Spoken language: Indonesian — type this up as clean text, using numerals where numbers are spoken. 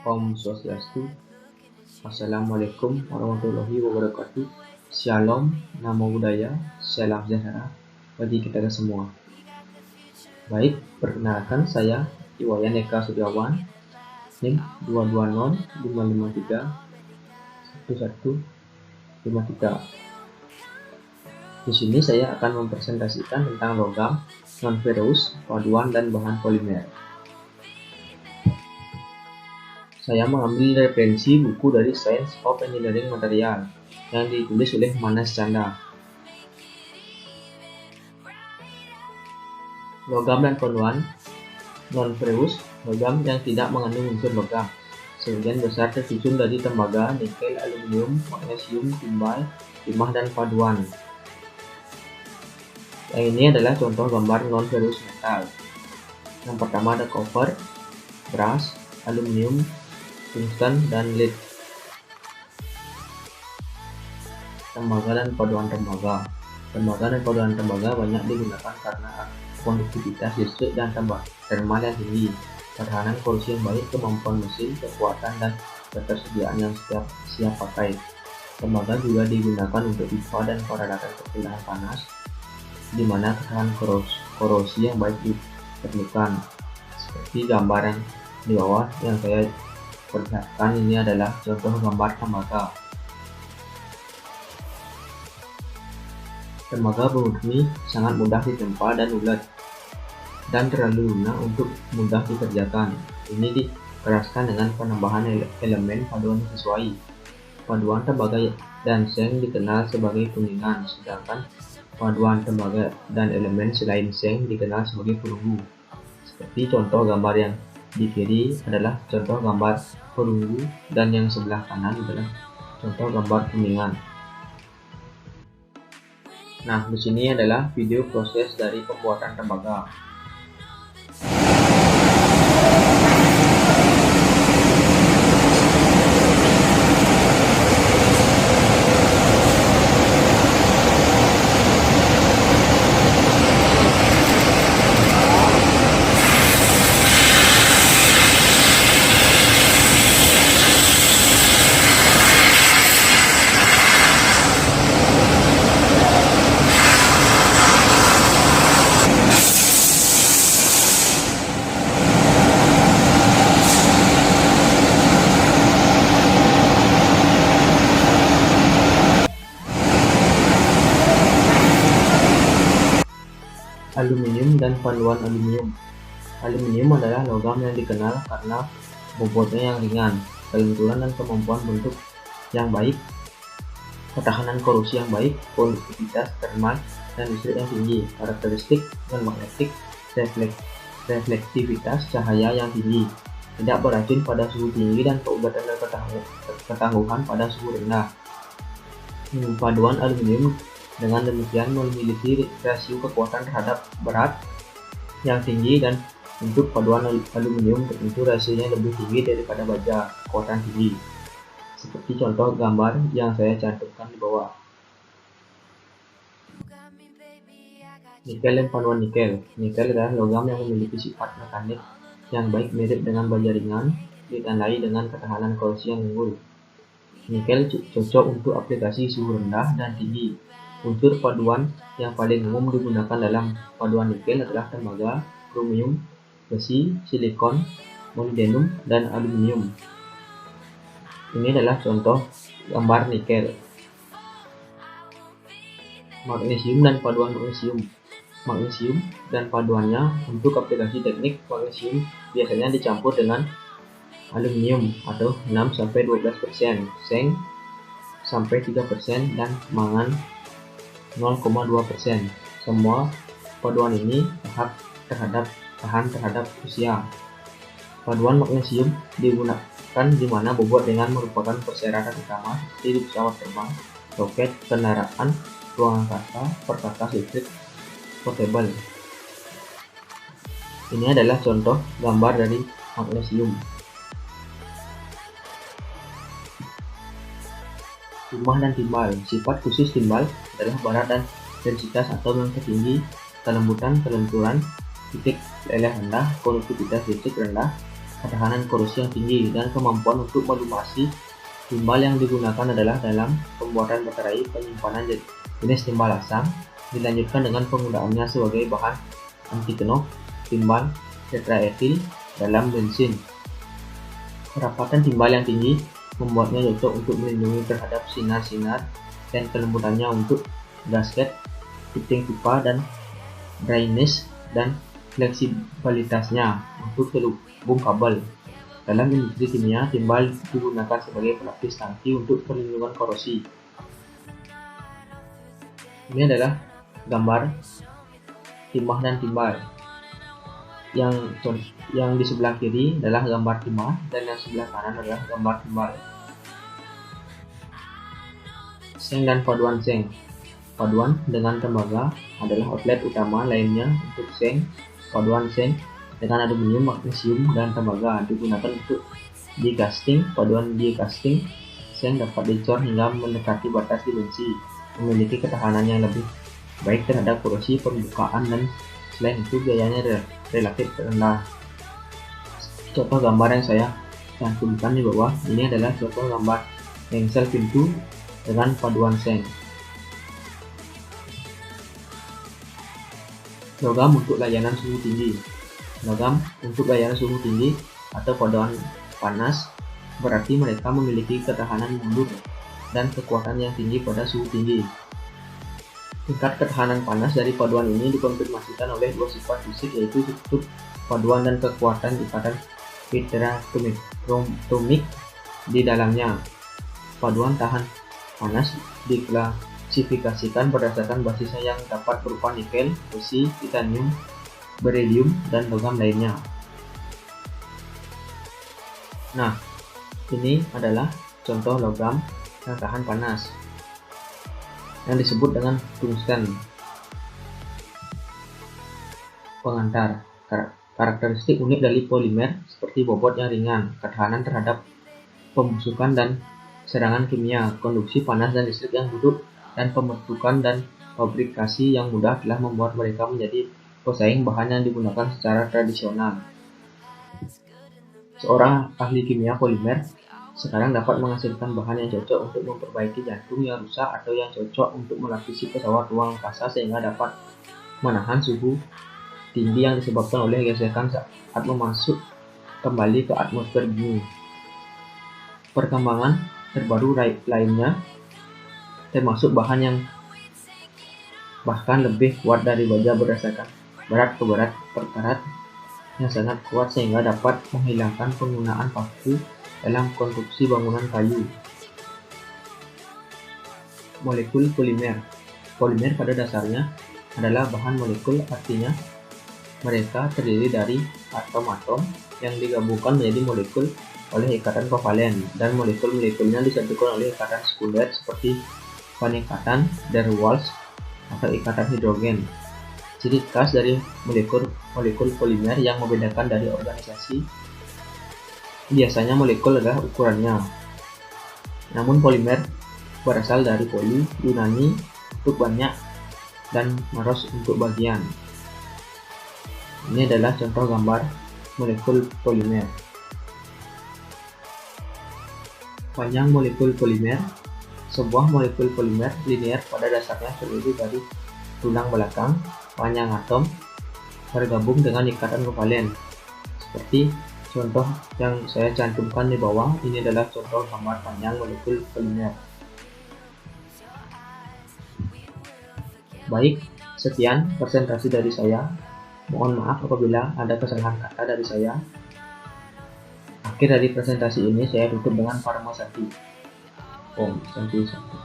Om Swastiastu. Assalamualaikum warahmatullahi wabarakatuh. Shalom, namo buddhaya, salam sejahtera bagi kita semua. Baik, perkenalkan saya Iwayan Eka Suryawan, NIM 22055311153. Di sini saya akan mempresentasikan tentang logam, non-ferrous, paduan, dan bahan polimer. Saya mengambil referensi buku dari Science of Engineering Material yang ditulis oleh Manas Chandra. Logam dan paduan non-ferrous, logam yang tidak mengandung unsur logam. Sebagian besar tersusun dari tembaga, nikel, aluminium, magnesium, timbal, timah, dan paduan. Yang ini adalah contoh gambar non-ferrous metal. Yang pertama ada copper, brass, aluminium, tungsten, dan lead. Tembaga dan paduan tembaga. Tembaga dan paduan tembaga banyak digunakan karena konduktivitas listrik dan termal yang tinggi, ketahanan korrosi yang baik, kemampuan mesin, kekuatan, dan ketersediaan yang siap pakai. Tembaga juga digunakan untuk pipa dan peradatan perpindahan panas, di mana ketahanan korosi yang baik diperlukan. Seperti gambar yang di bawah yang saya perlihatkan, ini adalah contoh gambar tembaga. Tembaga bermurni sangat mudah ditempa dan ulet, dan terlalu lunak untuk mudah dikerjakan. Ini dikeraskan dengan penambahan elemen paduan sesuai. Paduan tembaga dan seng dikenal sebagai kuningan, sedangkan paduan tembaga dan elemen selain seng dikenal sebagai perunggu. Seperti contoh gambar yang di kiri adalah contoh gambar perunggu dan yang sebelah kanan adalah contoh gambar kuningan. Nah, di sini adalah video proses dari pembuatan tembaga. Aluminium dan paduan aluminium. Aluminium adalah logam yang dikenal karena bobotnya yang ringan, kelenturan dan kemampuan bentuk yang baik, ketahanan korosi yang baik, konduktivitas termal dan listrik yang tinggi, karakteristik non-magnetik, reflektivitas cahaya yang tinggi, tidak beracun pada suhu tinggi, dan keugatan dan ketangguhan pada suhu rendah. Paduan aluminium dengan demikian memiliki rasio kekuatan terhadap berat yang tinggi, dan untuk paduan aluminium tertentu rasionya lebih tinggi daripada baja kekuatan tinggi, seperti contoh gambar yang saya cantumkan di bawah. Nikel dan paduan nikel. Nikel adalah logam yang memiliki sifat mekanik yang baik, mirip dengan baja ringan, ditandai dengan ketahanan korosi yang unggul. Nikel cocok untuk aplikasi suhu rendah dan tinggi. Unsur paduan yang paling umum digunakan dalam paduan nikel adalah tembaga, kromium, besi, silikon, molybdenum, dan aluminium. Ini adalah contoh gambar nikel. Magnesium dan paduan magnesium. Magnesium dan paduannya untuk aplikasi teknik. Magnesium biasanya dicampur dengan aluminium atau 6-12%, seng sampai 3%, dan mangan 0,2%. Semua paduan ini tahan terhadap usia. Paduan magnesium digunakan di mana bobot ringan merupakan persyaratan utama seperti di pesawat terbang, roket, kendaraan, ruang angkasa, perkakas listrik portable. Ini adalah contoh gambar dari magnesium. Timah dan timbal. Sifat khusus timbal adalah berat dan densitas atom yang tertinggi, kelembutan, kelenturan, titik leleh rendah, konduktivitas listrik rendah, ketahanan korosi yang tinggi, dan kemampuan untuk melumasi. Timbal yang digunakan adalah dalam pembuatan baterai penyimpanan jenis timbal asam, dilanjutkan dengan penggunaannya sebagai bahan anti knock timbal tetraetil dalam bensin. Kerapatan timbal yang tinggi membuatnya cocok untuk melindungi terhadap sinar-sinar dan kelembutannya untuk gasket, fitting pipa, dan dryness dan fleksibilitasnya untuk terhubung kabel. Dalam industri kimia, timbal digunakan sebagai pelapis tangki untuk perlindungan korosi. Ini adalah gambar timah dan timbal. Yang di sebelah kiri adalah gambar timah dan yang sebelah kanan adalah gambar timbal. Seng dan paduan seng. Paduan dengan tembaga adalah outlet utama lainnya untuk seng. Paduan seng dengan aluminium, magnesium, dan tembaga digunakan untuk die-casting. Paduan die-casting seng dapat dicor hingga mendekati batas dimensi, memiliki ketahanan yang lebih baik terhadap korosi permukaan, dan selain itu biayanya relatif rendah. Contoh gambar yang saya cantumkan di bawah ini adalah contoh gambar engsel pintu dengan paduan seng. Logam untuk layanan suhu tinggi. Logam untuk layanan suhu tinggi atau paduan panas berarti mereka memiliki ketahanan mundur dan kekuatan yang tinggi pada suhu tinggi. Tingkat ketahanan panas dari paduan ini dikonfirmasikan oleh dua sifat fisik, yaitu struktur paduan dan kekuatan ikatan heteroatomik di dalamnya. Paduan tahan panas diklasifikasikan berdasarkan basisnya yang dapat berupa nikel, besi, titanium, berilium, dan logam lainnya. Nah, ini adalah contoh logam yang tahan panas yang disebut dengan tungsten. Pengantar. Karakteristik unik dari polimer seperti bobot yang ringan, ketahanan terhadap pembusukan dan serangan kimia, konduksi panas dan listrik yang duduk, dan pembentukan dan fabrikasi yang mudah telah membuat mereka menjadi pesaing bahan yang digunakan secara tradisional. Seorang ahli kimia polimer sekarang dapat menghasilkan bahan yang cocok untuk memperbaiki jantung yang rusak atau yang cocok untuk melapisi pesawat ruang angkasa sehingga dapat menahan suhu tinggi yang disebabkan oleh gesekan saat memasuk kembali ke atmosfer bumi. Perkembangan terbaru lainnya termasuk bahan yang bahkan lebih kuat dari baja berdasarkan berat ke berat yang sangat kuat sehingga dapat menghilangkan penggunaan paku dalam konstruksi bangunan kayu. Molekul polimer. Polimer pada dasarnya adalah bahan molekul, artinya mereka terdiri dari atom-atom yang digabungkan menjadi molekul oleh ikatan kovalen, dan molekul-molekulnya disatukan oleh ikatan sekunder seperti peningkatan der Waals atau ikatan hidrogen. Ciri khas dari molekul polimer yang membedakan dari organisasi biasanya molekul adalah ukurannya. Namun polimer berasal dari poli, Yunani untuk banyak, dan meros untuk bagian. Ini adalah contoh gambar molekul polimer. Panjang molekul polimer. Sebuah molekul polimer linear pada dasarnya terdiri dari tulang belakang, panjang atom, bergabung dengan ikatan kovalen. Seperti contoh yang saya cantumkan di bawah, ini adalah contoh gambar panjang molekul polimer. Baik, sekian presentasi dari saya. Mohon maaf apabila ada kesalahan kata dari saya. Akhir dari presentasi ini saya tutup dengan Parma Santi. Om Santi Santi.